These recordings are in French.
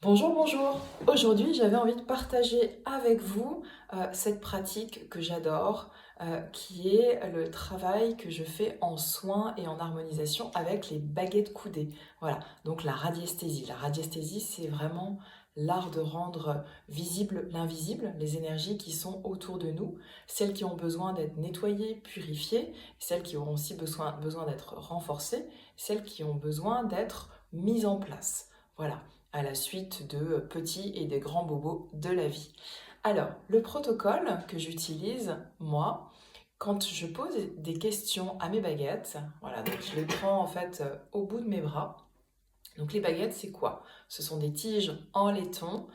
Bonjour, bonjour. Aujourd'hui, j'avais envie de partager avec vous cette pratique que j'adore, qui est le travail que je fais en soins et en harmonisation avec les baguettes coudées. Voilà, donc la radiesthésie. La radiesthésie, c'est vraiment l'art de rendre visible l'invisible, les énergies qui sont autour de nous, celles qui ont besoin d'être nettoyées, purifiées, celles qui auront aussi besoin d'être renforcées, celles qui ont besoin d'être mises en place. Voilà, à la suite de petits et des grands bobos de la vie. Alors, le protocole que j'utilise, moi, quand je pose des questions à mes baguettes, voilà, donc je les prends en fait au bout de mes bras. Donc les baguettes, c'est quoi? Ce sont des tiges en laiton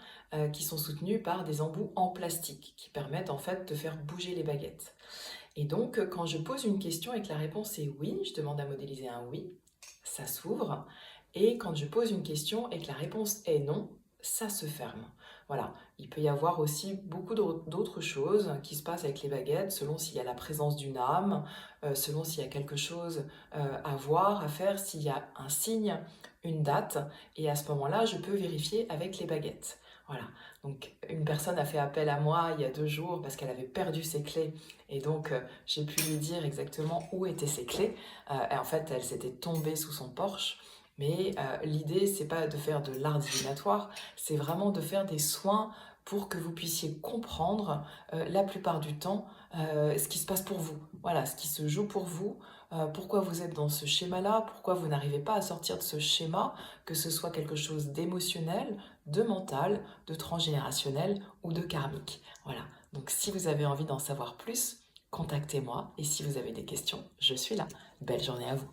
qui sont soutenues par des embouts en plastique qui permettent en fait de faire bouger les baguettes. Et donc, quand je pose une question et que la réponse est oui, je demande à modéliser un oui, ça s'ouvre. Et quand je pose une question et que la réponse est non, ça se ferme. Voilà, il peut y avoir aussi beaucoup d'autres choses qui se passent avec les baguettes, selon s'il y a la présence d'une âme, selon s'il y a quelque chose à voir, à faire, s'il y a un signe, une date. Et à ce moment-là, je peux vérifier avec les baguettes. Voilà, donc une personne a fait appel à moi il y a 2 jours parce qu'elle avait perdu ses clés et donc j'ai pu lui dire exactement où étaient ses clés. Et en fait, elle s'était tombée sous son Porsche. Mais l'idée, c'est pas de faire de l'art divinatoire, c'est vraiment de faire des soins pour que vous puissiez comprendre la plupart du temps ce qui se passe pour vous. Voilà, ce qui se joue pour vous, pourquoi vous êtes dans ce schéma-là, pourquoi vous n'arrivez pas à sortir de ce schéma, que ce soit quelque chose d'émotionnel, de mental, de transgénérationnel ou de karmique. Voilà, donc si vous avez envie d'en savoir plus, contactez-moi et si vous avez des questions, je suis là. Belle journée à vous.